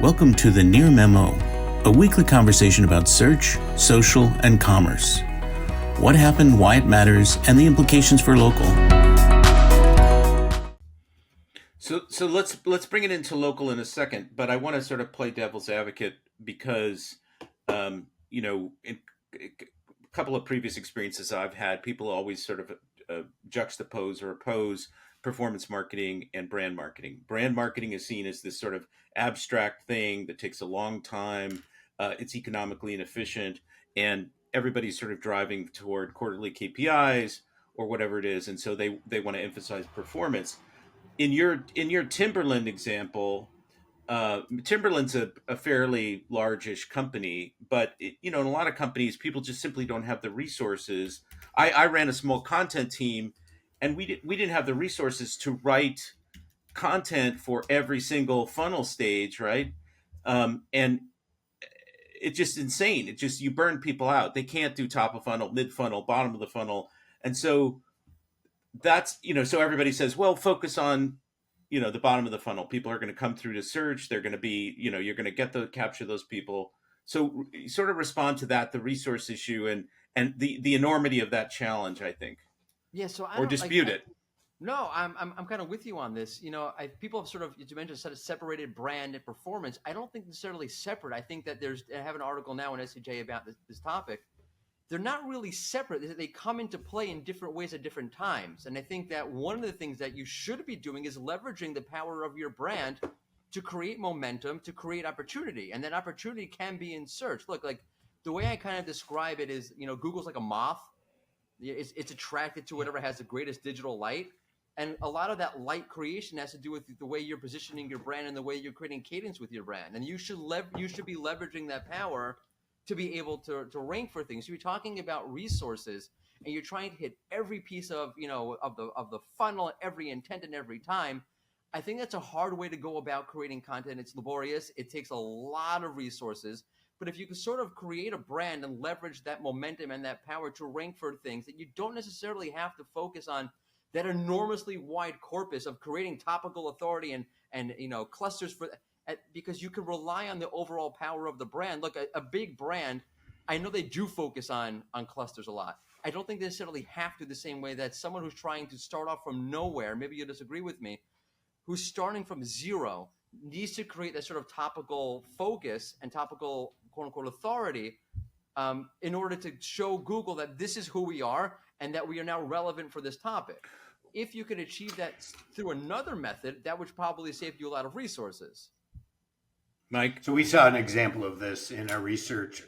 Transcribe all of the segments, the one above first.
Welcome to the Near Memo, a weekly conversation about search, social, and commerce. What happened, why it matters, and the implications for local. So let's bring it into local in a second, but I want to sort of play devil's advocate because, in a couple of previous experiences I've had, people always sort of juxtapose or oppose performance marketing and brand marketing. Brand marketing is seen as this sort of abstract thing that takes a long time. It's economically inefficient, and everybody's sort of driving toward quarterly KPIs or whatever it is, and so they want to emphasize performance. In your Timberland example, Timberland's a fairly largish company, but in a lot of companies, people just simply don't have the resources. I ran a small content team, and we didn't have the resources to write content for every single funnel stage, right? And it's just insane. It just you burn people out. They can't do top of funnel, mid funnel, bottom of the funnel, and so so everybody says, well, focus on the bottom of the funnel. People are going to come through to search. They're going to be, you're going to capture those people. So you sort of respond to that, the resource issue, and the enormity of that challenge, I think. Yeah, so I Or don't like. dispute it. No, I'm kind of with you on this. People have sort of, as you mentioned, sort of separated brand and performance. I don't think necessarily separate. I think that I have an article now in SEJ about this topic. They're not really separate. They come into play in different ways at different times. And I think that one of the things that you should be doing is leveraging the power of your brand to create momentum, to create opportunity. And that opportunity can be in search. Look, like the way I kind of describe it is, Google's like a moth. It's attracted to whatever has the greatest digital light. And a lot of that light creation has to do with the way you're positioning your brand and the way you're creating cadence with your brand. And you should be leveraging that power to be able to rank for things. So you're talking about resources, and you're trying to hit every piece of the funnel, every intent, and every time. I think that's a hard way to go about creating content. It's laborious. It takes a lot of resources. But if you can sort of create a brand and leverage that momentum and that power to rank for things, that you don't necessarily have to focus on that enormously wide corpus of creating topical authority and clusters because you can rely on the overall power of the brand. Look, a big brand, I know they do focus on clusters a lot. I don't think they necessarily have to the same way that someone who's trying to start off from nowhere, maybe you disagree with me, who's starting from zero, needs to create that sort of topical focus and topical quote unquote authority in order to show Google that this is who we are and that we are now relevant for this topic. If you could achieve that through another method, that would probably save you a lot of resources. Mike? So we saw an example of this in our research,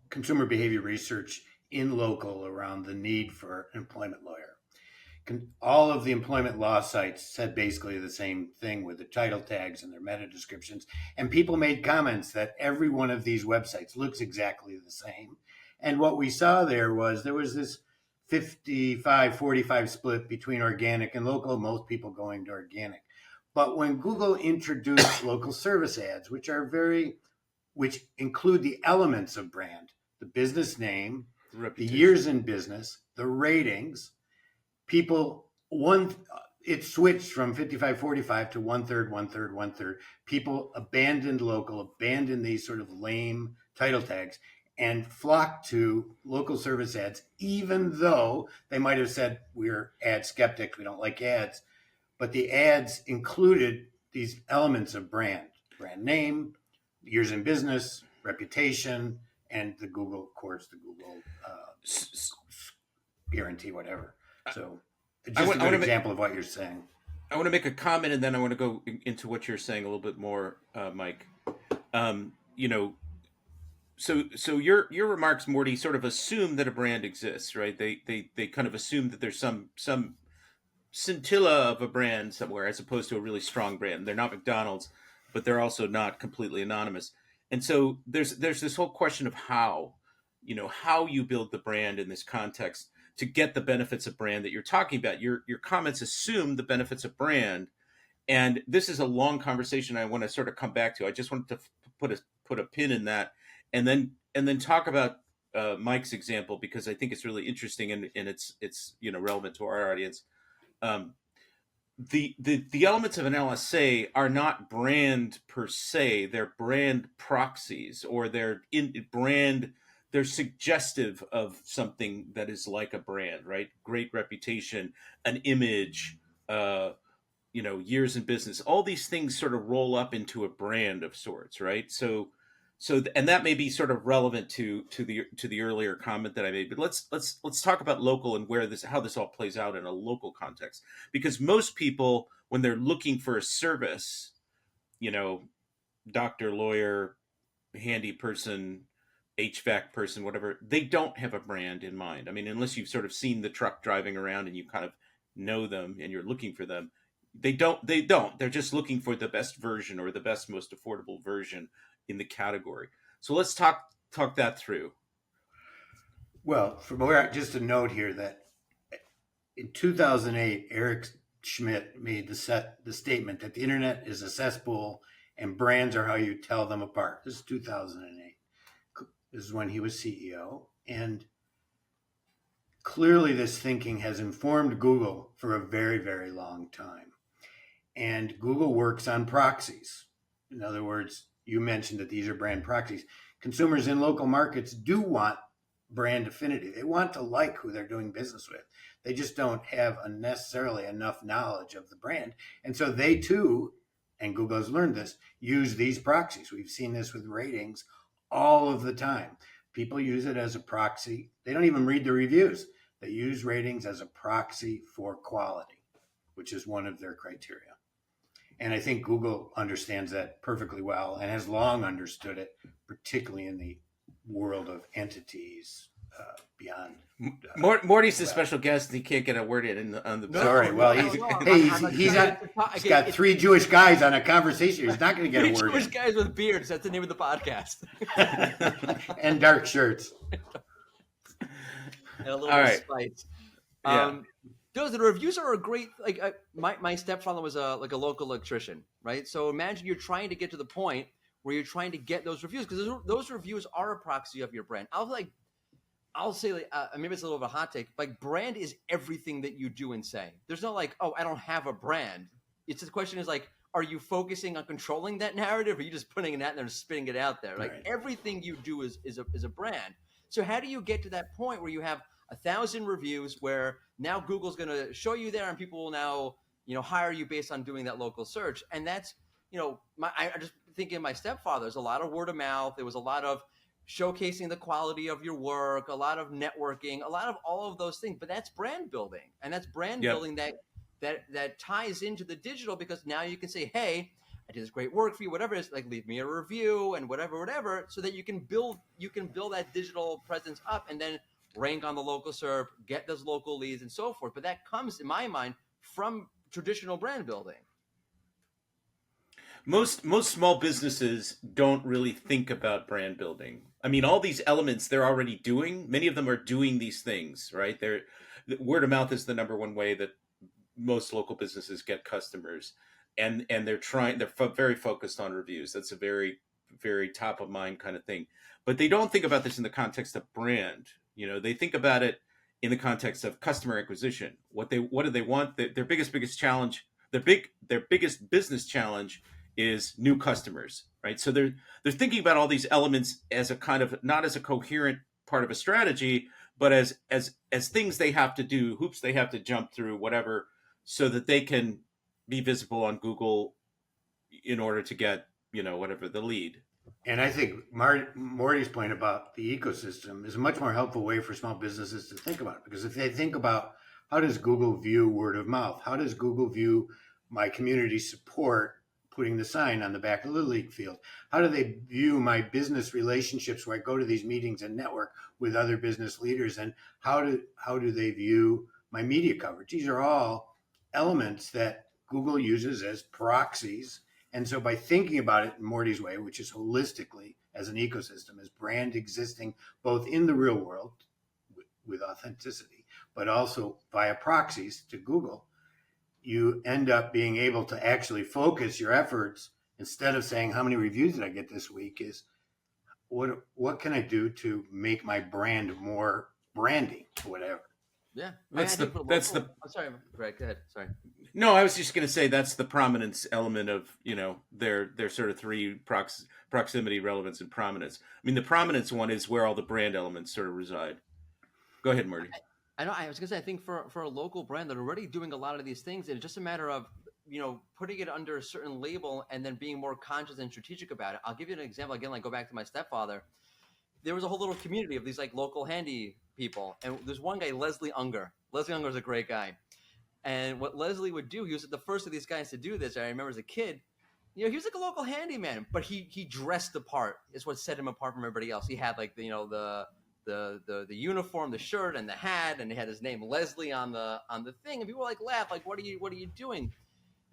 consumer behavior research in local around the need for an employment lawyer. All of the employment law sites said basically the same thing with the title tags and their meta descriptions. And people made comments that every one of these websites looks exactly the same. And what we saw there was this 55-45 split between organic and local, most people going to organic. But when Google introduced local service ads, which include the elements of brand, the business name, the years in business, the ratings, it switched from 55-45 to one-third. People abandoned local, abandoned these sort of lame title tags, and flocked to local service ads, even though they might have said, we're ad skeptic, we don't like ads. But the ads included these elements of brand name, years in business, reputation, and the Google, of course, the Google guarantee, whatever. So just a good example of what you're saying. I want to make a comment, and then I want to go into what you're saying a little bit more, Mike. So your remarks, Morty, sort of assume that a brand exists, right? They kind of assume that there's some scintilla of a brand somewhere, as opposed to a really strong brand. They're not McDonald's, but they're also not completely anonymous. And so there's this whole question of how you build the brand in this context to get the benefits of brand that you're talking about. Your comments assume the benefits of brand, and this is a long conversation I want to sort of come back to. I just wanted to put a pin in that, and then talk about Mike's example, because I think it's really interesting and it's relevant to our audience. the elements of an LSA are not brand per se. They're brand proxies, or they're in brand. They're suggestive of something that is like a brand, right? Great reputation, an image, uh, years in business. All these things sort of roll up into a brand of sorts, right? And that may be sort of relevant to the earlier comment that I made. But let's talk about local and how this all plays out in a local context. Because most people, when they're looking for a service, you know, doctor, lawyer, handy person, HVAC person, whatever, they don't have a brand in mind. I mean, unless you've sort of seen the truck driving around and you kind of know them and you're looking for them, they don't. They're just looking for the best version, or the best, most affordable version in the category. So let's talk that through. Well, from where, just a note here that in 2008, Eric Schmidt made the statement that the internet is a cesspool and brands are how you tell them apart. This is 2008. This is when he was CEO. And clearly this thinking has informed Google for a very, very long time. And Google works on proxies. In other words, you mentioned that these are brand proxies. Consumers in local markets do want brand affinity. They want to like who they're doing business with. They just don't have necessarily enough knowledge of the brand. And so they too, and Google has learned this, use these proxies. We've seen this with ratings all of the time. People use it as a proxy. They don't even read the reviews. They use ratings as a proxy for quality, which is one of their criteria. And I think Google understands that perfectly well and has long understood it, particularly in the world of entities beyond. Morty's the special guest. He can't get a word in on the. Sorry, well, he's got three Jewish guys on a conversation. He's not going to get a word. Jewish guys with beards. That's the name of the podcast. And dark shirts. And a little All right. spice. Yeah. Those the reviews are a great. My stepfather was a local electrician, right? So imagine you're trying to get to the point where you're trying to get those reviews, because those reviews are a proxy of your brand. I'll say maybe it's a little bit of a hot take. Like, brand is everything that you do and say. There's no like, oh, I don't have a brand. It's the question is like, are you focusing on controlling that narrative, or are you just putting it out there and spitting it out there? Like, right. Everything you do is a brand. So how do you get to that point where you have 1,000 reviews, where now Google's going to show you there, and people will now hire you based on doing that local search? And that's I just thinking of my stepfather. There's a lot of word of mouth. There was a lot of showcasing the quality of your work, a lot of networking, a lot of all of those things. But that's brand building, and that's brand building that ties into the digital, because now you can say, hey, I did this great work for you, whatever it is, like leave me a review and whatever, so that you can build that digital presence up, and then rank on the local SERP, get those local leads and so forth. But that comes, in my mind, from traditional brand building. Most small businesses don't really think about brand building. I mean, all these elements they're already doing. Many of them are doing these things, right? Word of mouth is the number one way that most local businesses get customers, and they're very focused on reviews. That's a very, very top of mind kind of thing. But they don't think about this in the context of brand. They think about it in the context of customer acquisition. What do they want? Their biggest challenge, their biggest business challenge is new customers, right? So they're thinking about all these elements as a kind of, not as a coherent part of a strategy, but as things they have to do, hoops they have to jump through, whatever, so that they can be visible on Google in order to get, whatever the lead. And I think Morty's point about the ecosystem is a much more helpful way for small businesses to think about it. Because if they think about, how does Google view word of mouth? How does Google view my community support, putting the sign on the back of the Little League field? How do they view my business relationships where I go to these meetings and network with other business leaders? And how do they view my media coverage? These are all elements that Google uses as proxies. And so by thinking about it in Morty's way, which is holistically as an ecosystem, as brand existing both in the real world with authenticity, but also via proxies to Google, you end up being able to actually focus your efforts, instead of saying, how many reviews did I get this week, is what can I do to make my brand more brandy, whatever. Yeah, That's I think for that's local. the I'm sorry, Greg. Go ahead. Sorry. No, I was just going to say that's the prominence element of, their sort of three proximity, relevance, and prominence. I mean, the prominence one is where all the brand elements sort of reside. Go ahead, Marty. I know. I was gonna say, I think for a local brand, they're already doing a lot of these things, and it's just a matter of putting it under a certain label and then being more conscious and strategic about it. I'll give you an example again. Like go back to my stepfather. There was a whole little community of these like local handy people, and there's one guy, Leslie Unger. Leslie Unger is a great guy, and what Leslie would do, he was the first of these guys to do this. I remember as a kid. He was like a local handyman, but he dressed the part. It's what set him apart from everybody else. He had like the uniform, the shirt, and the hat, and he had his name Leslie on the thing, and people were like laugh, like what are you doing?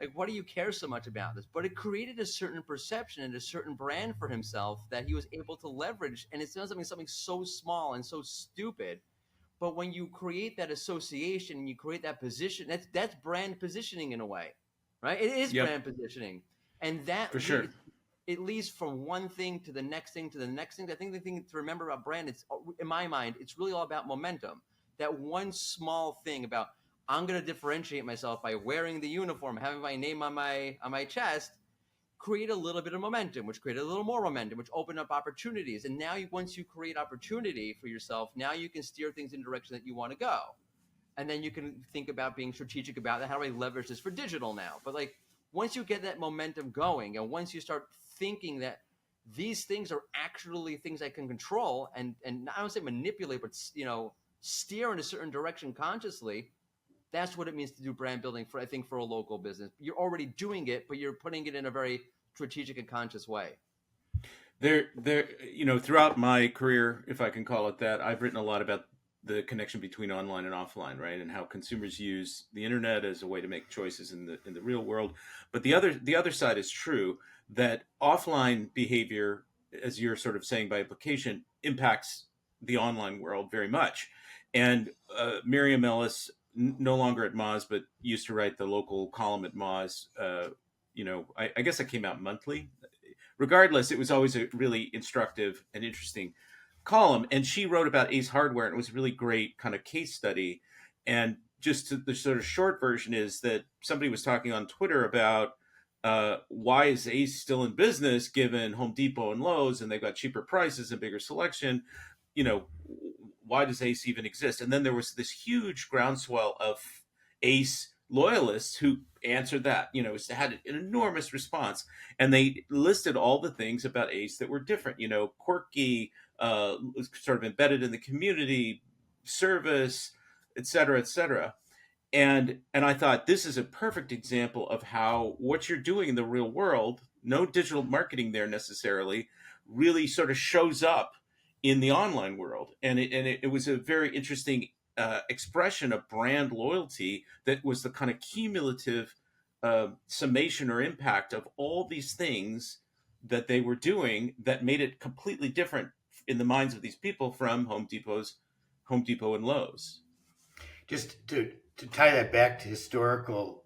Like why do you care so much about this? But it created a certain perception and a certain brand for himself that he was able to leverage, and it's not something so small and so stupid. But when you create that association and you create that position, that's brand positioning in a way, right? It is Yep, brand positioning, and that for sure. it leads from one thing to the next thing to the next thing. I think the thing to remember about brand, it's in my mind, it's really all about momentum. That one small thing about I'm going to differentiate myself by wearing the uniform, having my name on my chest, create a little bit of momentum, which created a little more momentum, which opened up opportunities. And now, once you create opportunity for yourself, now you can steer things in the direction that you want to go. And then you can think about being strategic about that. How do I leverage this for digital now? But like once you get that momentum going, and once you start thinking that these things are actually things I can control and I don't say manipulate, but steer in a certain direction consciously. That's what it means to do brand building for, I think, for a local business. You're already doing it, but you're putting it in a very strategic and conscious way. Throughout my career, if I can call it that, I've written a lot about the connection between online and offline, right? And how consumers use the internet as a way to make choices in the real world. But the other side is true, that offline behavior, as you're sort of saying by implication, impacts the online world very much. And Miriam Ellis, no longer at Moz, but used to write the local column at Moz. I guess it came out monthly. Regardless, it was always a really instructive and interesting column. And she wrote about Ace Hardware, and it was a really great kind of case study. And the sort of short version is that somebody was talking on Twitter about why is Ace still in business given Home Depot and Lowe's and they've got cheaper prices and bigger selection. Why does Ace even exist? And then there was this huge groundswell of Ace loyalists who answered that, had an enormous response. And they listed all the things about Ace that were different, quirky, sort of embedded in the community, service, et cetera, et cetera. And I thought this is a perfect example of how what you're doing in the real world, no digital marketing there necessarily, really sort of shows up in the online world. And it was a very interesting expression of brand loyalty that was the kind of cumulative summation or impact of all these things that they were doing that made it completely different in the minds of these people from Home Depot and Lowe's. Just to tie that back to historical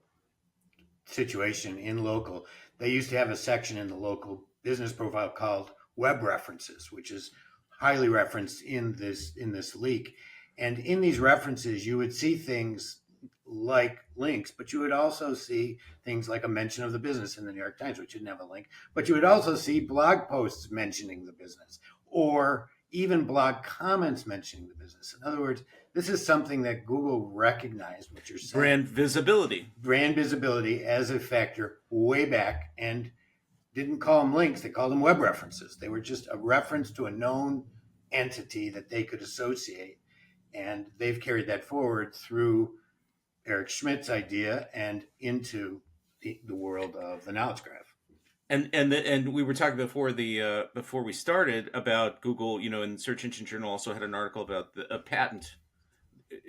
situation in local, they used to have a section in the local business profile called web references, which is highly referenced in this leak. And in these references, you would see things like links, but you would also see things like a mention of the business in the New York Times, which didn't have a link, but you would also see blog posts mentioning the business or even blog comments mentioning the business. In other words, this is something that Google recognized, what you're saying. Brand visibility as a factor way back, and didn't call them links. They called them web references. They were just a reference to a known entity that they could associate. And they've carried that forward through Eric Schmidt's idea and into the world of the knowledge graph. And we were talking before we started about Google, and Search Engine Journal also had an article about a patent.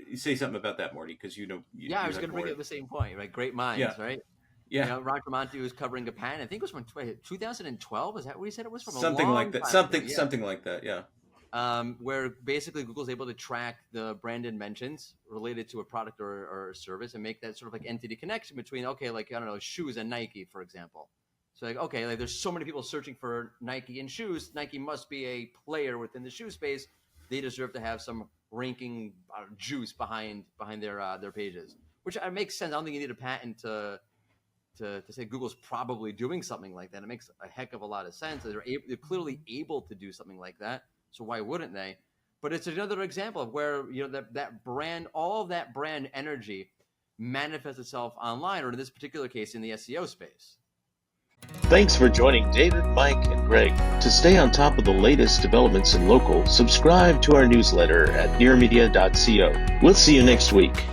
You say something about that, Morty, because I was going to bring up the same point, right? Great minds, right? Yeah. Roger Monti was covering a patent. I think it was from 2012. Is that what he said it was from? Something like that. Something like that. Yeah. Where basically Google's able to track the branded mentions related to a product or service and make that sort of like entity connection between, shoes and Nike, for example. So there's so many people searching for Nike and shoes. Nike must be a player within the shoe space. They deserve to have some ranking juice behind their pages, which makes sense. I don't think you need a patent to say Google's probably doing something like that. It makes a heck of a lot of sense. They're clearly able to do something like that. So why wouldn't they? But it's another example of where that brand, all of that brand energy manifests itself online, or in this particular case, in the SEO space. Thanks for joining David, Mike, and Greg. To stay on top of the latest developments in local, subscribe to our newsletter at nearmedia.co. We'll see you next week.